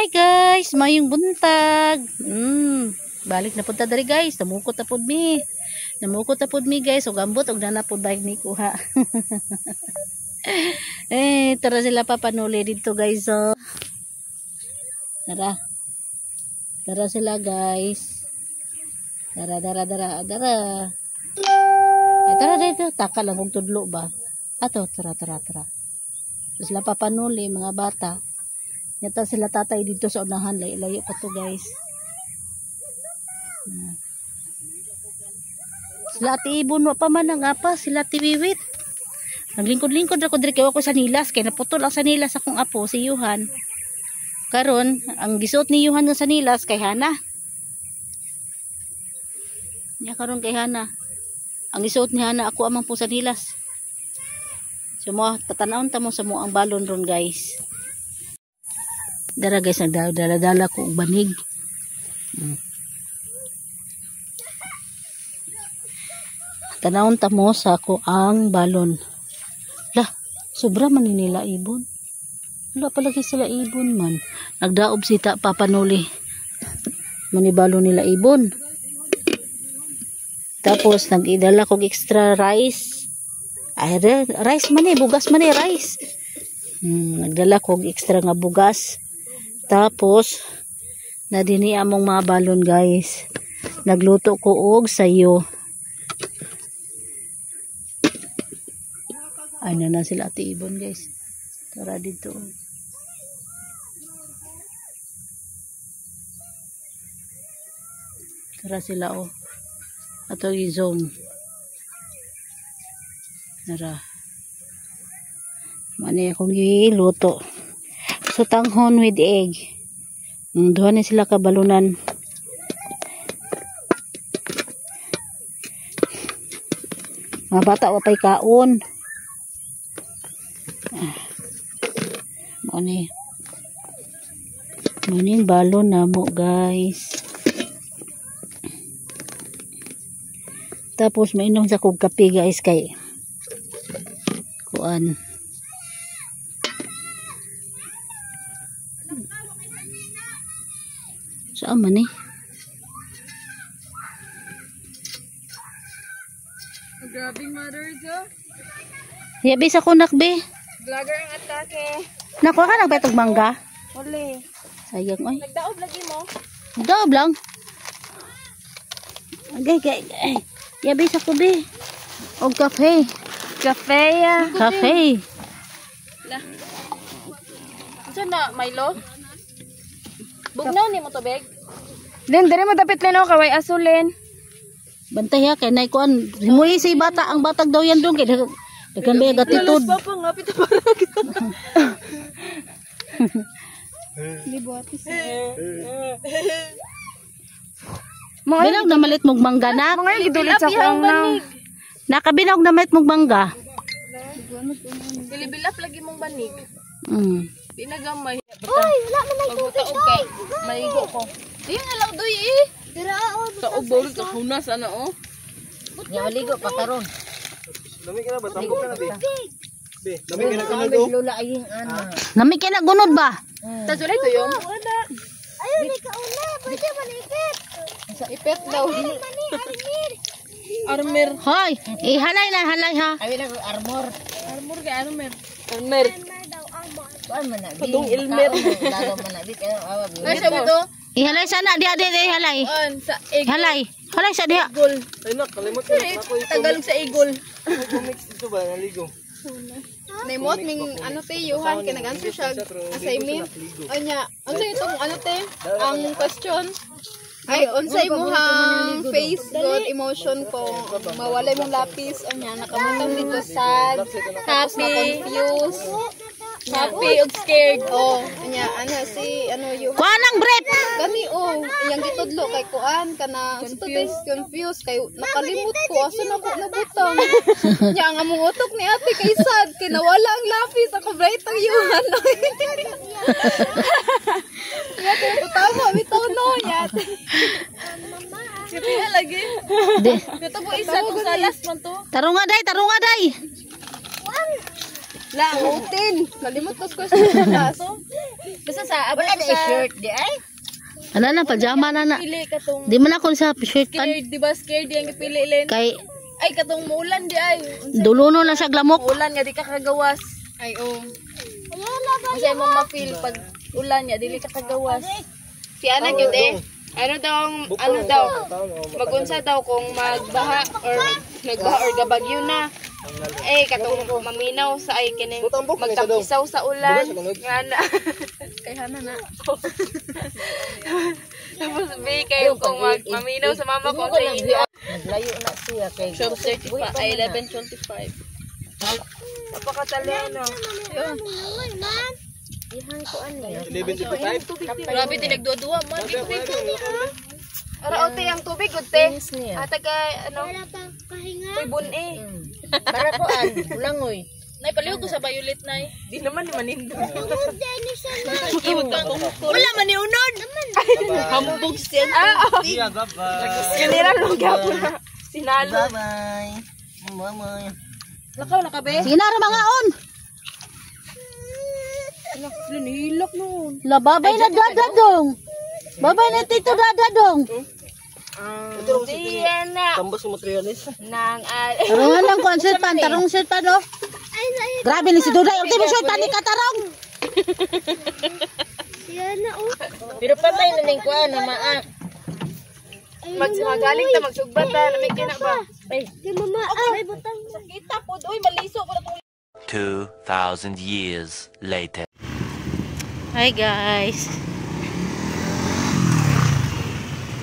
Hi guys, mayong buntag. Balik na punta dari guys. Namukot na pud mi. Guys, og ambot og nana pud bike ni kuha. Tara sila papanuli dito guys. So. Tara. Tara sila guys. Tara. Ay, tara dito. Taka lang kung tudlo ba. Ato, tara. Sila papanuli mga bata. Yata sila tatay dito sa unahan. Layo pa to guys. Sila ati ibon wa pa man ang apa. Sila ati wiwit. Naglingkod-lingkod ako diri kay ako sa nilas. Kay naputol ang sa nilas akong apo si Yuhan. Karon ang gisuot ni Yuhan ng sa nilas kay Hana. Nya karon kay Hana. Ang gisuot ni Hana ako amang po sa nilas. So mo tatanawon ta mo sa mo ang balon ron guys. Dara guys, nagdala ko og banig. Tanawon ta mo sa ako ang balon. Lah, sobra man nila ibon. Wala palagi sila ibon man. Nagdaob sita papanuli. Manibalo nila ibon. Tapos nag-idala kog extra rice. Ay, rice man bugas man rice. Nagdala kog extra nga bugas. Tapos na dini among mga balon guys. Nagluto ko og sayo. Ay na sila ati ibon guys. Tara dito. Tara sila oh. Ato i-zoom. Tara. Mani akong giluto. So tanghon with egg. Duha na sila kabalunan. Mga bata wapay kaon. Maning balon na mo guys. Tapos mainom sa kog kape guys kay kuan. Saan man eh? Grabbing mother ito. Yabi sa kunak be. Vlogger ang atake. Nakuha ka nagbetog mangga? Uli. Sayang oy. Nagdaob lagi mo? Daob lang. Agay. Yabi sa kubi. Og kafe. Cafe ya. Kafe. Lah. Ito na, Milo? Bugnaw ni mo to, beg? Then, dere mo dapit lino, kaway asulin. Bantay ha, kay naikuan. Himuhi si bata, ang batag daw yan doon. Kaya dagan ba yung gatitod. Lalas pa pa nga, pitabarag. Libuatis. Binog na malit mong mangga na. Mga gidulit sa kuang na. Nakabinog na malit mong mangga. Bilibilap lagi mong banig. Dinagamay. Uy, wala man may tubig Okay, maligo ko. Ayun na lang doy eh. Taog bawal ka hunas ana oh. Nga maligo pa karon. Dami ka na ba? Tambok ka na be. Be, dami ka na kunod oh. Nami kinagunod ba? Tasulay to yung. Ayun, ikaw na. Pwede manikit. Ipet daw. Armir. Armer. Hoy, ihalay ha. Ay, armor. Armor kay armer. Armer. Daw amo. Kuan man na. Padung ilmer. Lalo man na. Dik, awag. Nasa mo to? Ihalay sana di ihalay. On sa egg. Halay sa diha. Igol. Ay nak, kalimot ko na ako Tagalog sa igol. i-mix dito ba naligo. Naimot ming ano te Johan kay nag-answer siya assignment. Anya, unsa itong ano te? Ang question ay unsay imong face good emotion ko mawalay mong lapis anya nakamutang dito sad, happy, confused, happy ug scared. Oh, anya ano si ano Johan. Kuan ang breath. Gani oh, iyang gitudlo kay kuan kana confused kay nakalimot ko asa na ko nabutang. Nya nga mong utok ni ate kay sad kay nawala ang lapis ako bright ang Johan. Yate tama bitaw no yate. Sipi lagi. Dito po isa ko sa last man to. Tarunga day. La, utin. Nalimot ko question sa last. Basta sa Wala na shirt di ay. Ano na, pajama na na. pili katong Di man ako sa shirt pan. scared, di ba scared yang ipili len. Kay Ay katong muulan di ay. duluno na siya glamok. Ulan nga di ka kagawas. Ay oh. Kasi mo ma-feel pag ulan nga dili ka kagawas. Si anak yun ano daw magunsa daw kung magbaha or nagbaha or gabagyo na. Katong maminaw sa ay kini magtakisaw sa ulan. Nga na. Kay hana na. Tapos kayo kung maminaw sa mama ko sa inyo. Naglayo na siya kay. Shop 35 ay 11.25. Napakataliano. Ihan ko ani. 11:55. Grabe tinagdudua man. Ara ote ang tubig gudte. Taga ano? Wala pa kahinga. May bun Para ko an, ulangoy. Nay paliw ko sa violet nay. Di naman ni manindo. Tungod ni siya na. Wala man ni unod. Hambog siya. Yeah, bye-bye. Sinira lo gyapon. Sinalo. Bye-bye. Bye-bye. Lakaw na ka be. Sige na ra mga on. Hinilak noon. La babay na dadadong. Babay na tito dadadong. Diyan na. Tambas mo materialis. Nang Tarungan lang ko ang shirt pan, tarong shirt pan oh. Grabe ni si Duday, ulti mo shirt pan ni katarong. Yan na oh. pero patay na ning kuan na maak. Magaling ta magsugbat ta, may kina ba? Ay, Kay mama ay butang. kita pod oy maliso ko na 2,000 years later. Hi guys.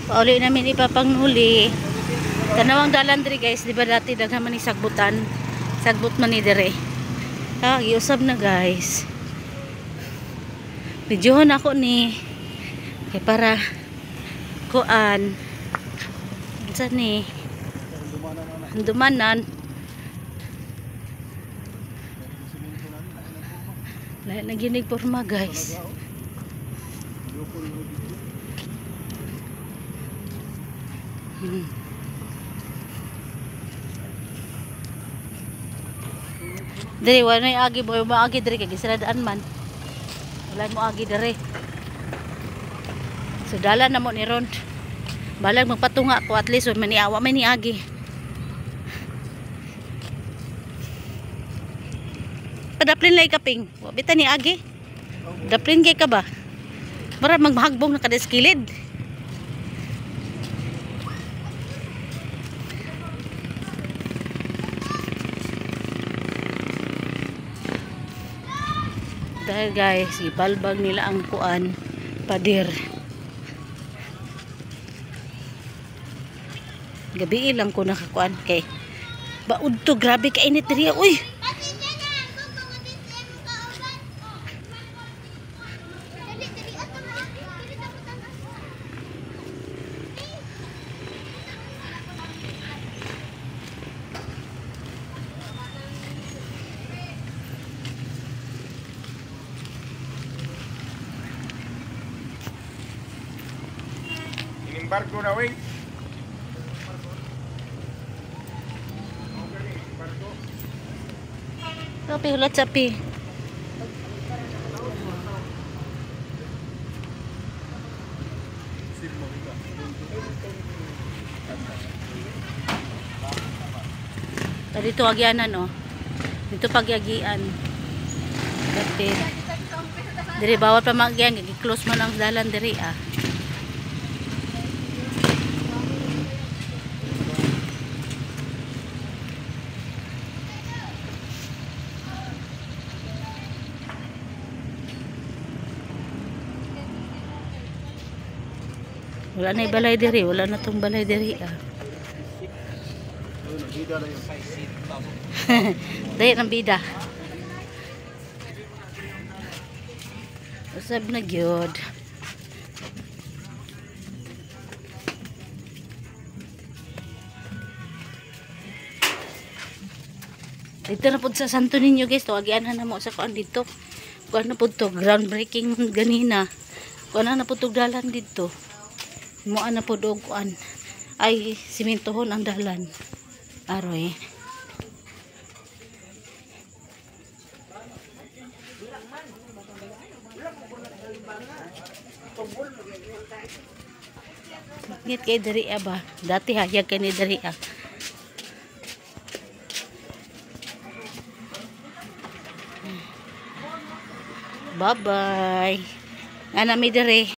Pauli namin ipapanghuli. Tanawang dalan diri guys, di ba dati daghan man ni sagbutan. Sagbut man ni dire. Giusab na guys. Videohon ako ni kay para kuan. Unsa ni? Handumanan. Lahat na ginig porma guys. Diri wala na agi mo agi diri kay gisaladaan man. Wala mo agi diri. So dalan na mo ni Ron. Balag magpatunga ko at least man niawa man ni agi. Padaplin lay kaping. Wa bita ni agi. Daplin kay ka ba? Para magmahagbong na kada skilid. Dahil guys, ibalbag nila ang kuan pader. Gabi lang ko nakakuan kay baud to, grabe ka init diri. Uy. Barko na wey. Sapi ulat sapi. Dito agyanan oh. Dito pagyagian. Dati. Diri bawat pa magyan, gi-close man ang dalan diri ah. Wala na balay diri, wala na tong balay diri ah. Dahil ng bida. Usab na gyud. Dito na pud sa Santo Niño guys, tuwagian na mo sa kuan dito. Kuan na pud to, groundbreaking ganina. Kuan na pud dalan dito. Mo ana pud og kuan ay simentohon ang dalan. Aroy. Ngit kay diri ba? Dati hayag kay ni diri ah. Bye-bye. Ana mi diri.